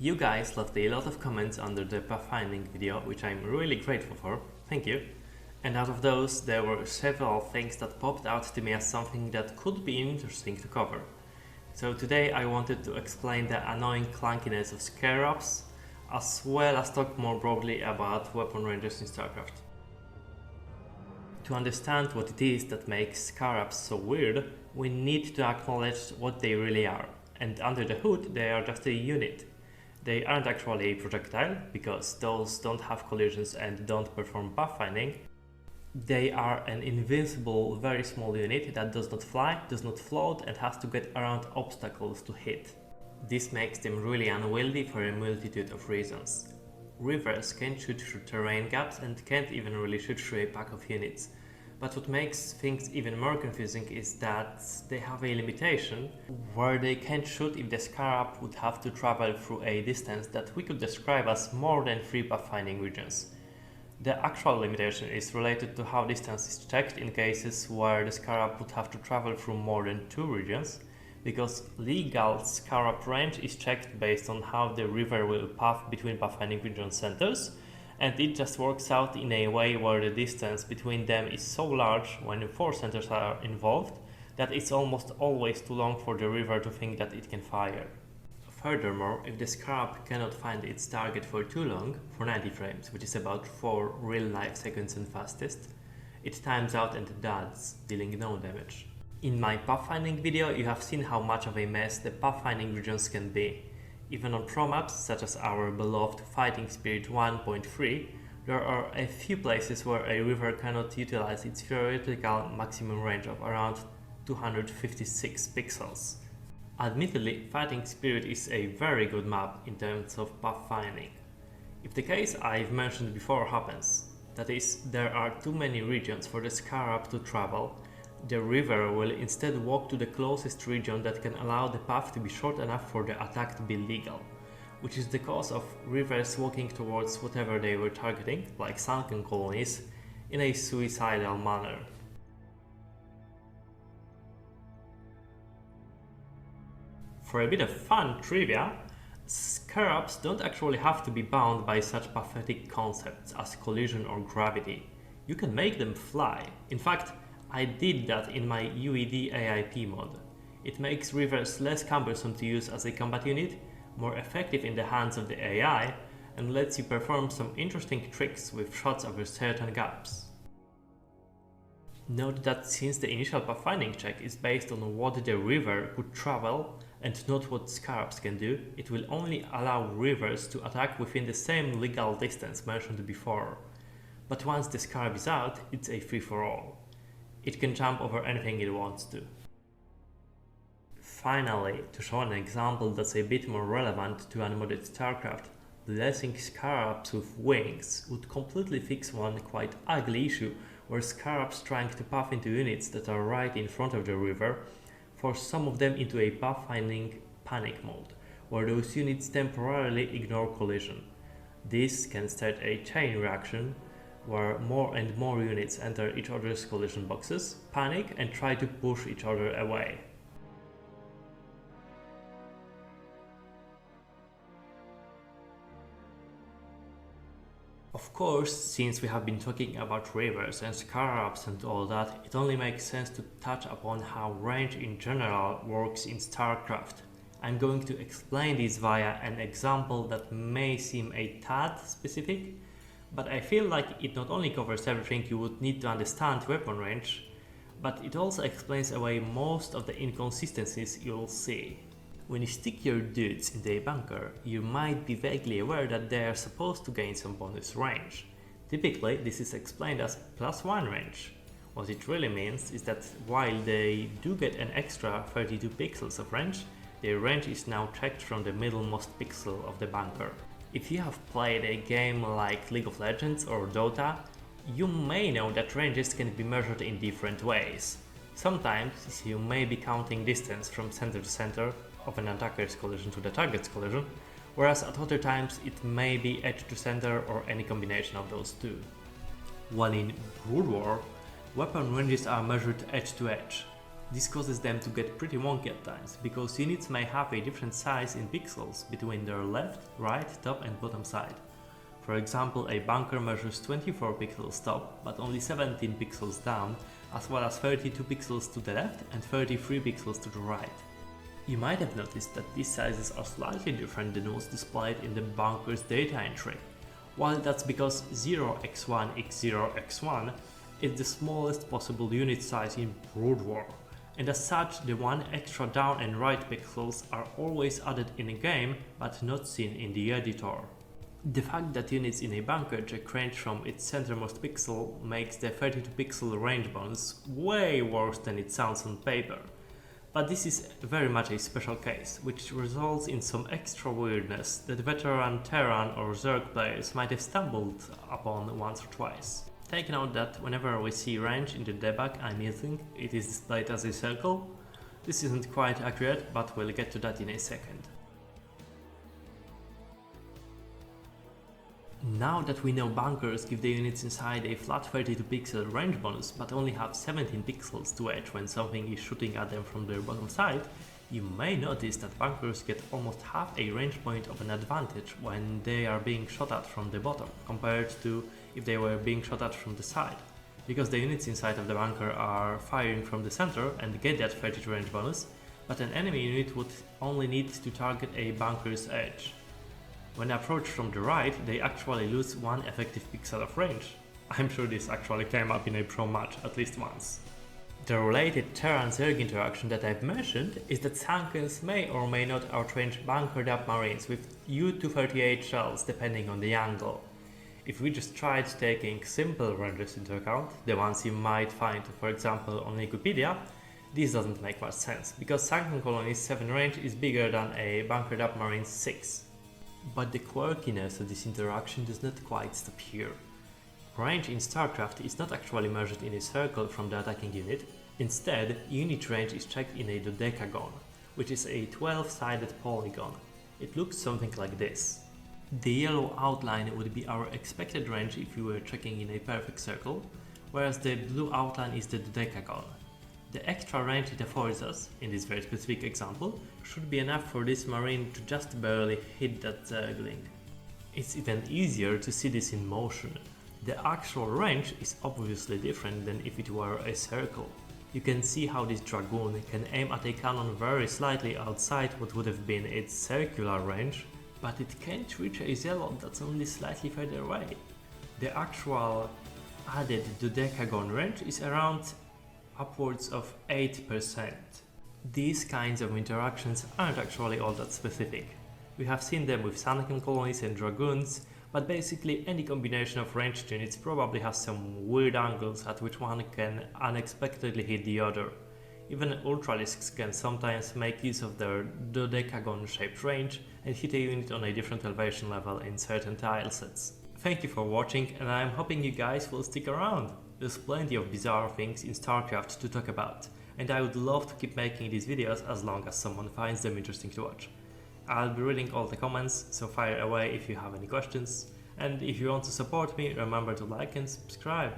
You guys left a lot of comments under the pathfinding video, which I'm really grateful for, thank you. And out of those, there were several things that popped out to me as something that could be interesting to cover. So today I wanted to explain the annoying clunkiness of scare-ups, as well as talk more broadly about weapon ranges in StarCraft. To understand what it is that makes scare-ups so weird, we need to acknowledge what they really are. And under the hood, they are just a unit. They aren't actually a projectile, because those don't have collisions and don't perform pathfinding. They are an invincible, very small unit that does not fly, does not float, and has to get around obstacles to hit. This makes them really unwieldy for a multitude of reasons. Reavers can shoot through terrain gaps and can't even really shoot through a pack of units. But what makes things even more confusing is that they have a limitation where they can't shoot if the Scarab would have to travel through a distance that we could describe as more than 3 pathfinding regions. The actual limitation is related to how distance is checked in cases where the Scarab would have to travel through more than 2 regions, because legal Scarab range is checked based on how the river will path between pathfinding region centers, and it just works out in a way where the distance between them is so large when 4 centers are involved that it's almost always too long for the river to think that it can fire. Furthermore, if the Scarab cannot find its target for too long, for 90 frames, which is about 4 real-life seconds and fastest, it times out and dies, dealing no damage. In my pathfinding video, you have seen how much of a mess the pathfinding regions can be. Even on pro maps, such as our beloved Fighting Spirit 1.3, there are a few places where a river cannot utilize its theoretical maximum range of around 256 pixels. Admittedly, Fighting Spirit is a very good map in terms of pathfinding. If the case I've mentioned before happens, that is, there are too many regions for the Scarab to travel, the river will instead walk to the closest region that can allow the path to be short enough for the attack to be legal, which is the cause of rivers walking towards whatever they were targeting, like sunken colonies, in a suicidal manner. For a bit of fun trivia, Scarabs don't actually have to be bound by such pathetic concepts as collision or gravity. You can make them fly. In fact, I did that in my UED AIP mod. It makes rivers less cumbersome to use as a combat unit, more effective in the hands of the AI, and lets you perform some interesting tricks with shots over certain gaps. Note that since the initial pathfinding check is based on what the river could travel and not what Scarabs can do, it will only allow rivers to attack within the same legal distance mentioned before. But once the Scarab is out, it's a free-for-all. It can jump over anything it wants to. Finally, to show an example that's a bit more relevant to unmodded StarCraft, blessing Scarabs with wings would completely fix one quite ugly issue where Scarabs trying to path into units that are right in front of the river force some of them into a pathfinding panic mode, where those units temporarily ignore collision. This can start a chain reaction where more and more units enter each other's collision boxes, panic, and try to push each other away. Of course, since we have been talking about Reavers and Scarabs and all that, it only makes sense to touch upon how range in general works in StarCraft. I'm going to explain this via an example that may seem a tad specific, but I feel like it not only covers everything you would need to understand weapon range, but it also explains away most of the inconsistencies you'll see. When you stick your dudes into a bunker, you might be vaguely aware that they are supposed to gain some bonus range. Typically, this is explained as +1 range. What it really means is that while they do get an extra 32 pixels of range, their range is now checked from the middlemost pixel of the bunker. If you have played a game like League of Legends or Dota, you may know that ranges can be measured in different ways. Sometimes you may be counting distance from center to center of an attacker's collision to the target's collision, whereas at other times it may be edge to center or any combination of those two. While in Brood War, weapon ranges are measured edge to edge. This causes them to get pretty wonky at times, because units may have a different size in pixels between their left, right, top and bottom side. For example, a bunker measures 24 pixels top, but only 17 pixels down, as well as 32 pixels to the left and 33 pixels to the right. You might have noticed that these sizes are slightly different than what's displayed in the bunker's data entry. While that's because 0x1x0x1 is the smallest possible unit size in Brood War, and as such the one extra down and right pixels are always added in a game but not seen in the editor. The fact that units in a bunker check range from its centermost pixel makes the 32 pixel range bonus way worse than it sounds on paper. But this is very much a special case, which results in some extra weirdness that veteran Terran or Zerg players might have stumbled upon once or twice. Take note that whenever we see range in the debug I'm using, it is displayed as a circle. This isn't quite accurate, but we'll get to that in a second. Now that we know bunkers give the units inside a flat 32 pixel range bonus but only have 17 pixels to edge when something is shooting at them from their bottom side, you may notice that bunkers get almost half a range point of an advantage when they are being shot at from the bottom, compared to if they were being shot at from the side, because the units inside of the bunker are firing from the center and get that 32 range bonus, but an enemy unit would only need to target a bunker's edge. When approached from the right, they actually lose one effective pixel of range. I'm sure this actually came up in a pro match at least once. The related Terran-Zerg interaction that I've mentioned is that Sankens may or may not outrange bunkered up marines with U-238 shells depending on the angle. If we just tried taking simple ranges into account, the ones you might find for example on Wikipedia, this doesn't make much sense, because Sunken Colony's 7 range is bigger than a bunkered up marine's 6. But the quirkiness of this interaction does not quite stop here. Range in StarCraft is not actually measured in a circle from the attacking unit. Instead, unit range is checked in a dodecagon, which is a 12-sided polygon. It looks something like this. The yellow outline would be our expected range if we were checking in a perfect circle, whereas the blue outline is the dodecagon. The extra range it affords us, in this very specific example, should be enough for this marine to just barely hit that Zergling. It's even easier to see this in motion. The actual range is obviously different than if it were a circle. You can see how this Dragoon can aim at a cannon very slightly outside what would have been its circular range, but it can't reach a Zealot that's only slightly further away. The actual added dodecagon range is around upwards of 8%. These kinds of interactions aren't actually all that specific. We have seen them with Sunken Colonies and Dragoons, but basically any combination of ranged units probably has some weird angles at which one can unexpectedly hit the other. Even Ultralisks can sometimes make use of their dodecagon-shaped range and hit a unit on a different elevation level in certain tile sets. Thank you for watching, and I'm hoping you guys will stick around. There's plenty of bizarre things in StarCraft to talk about, and I would love to keep making these videos as long as someone finds them interesting to watch. I'll be reading all the comments, so fire away if you have any questions, and if you want to support me, remember to like and subscribe.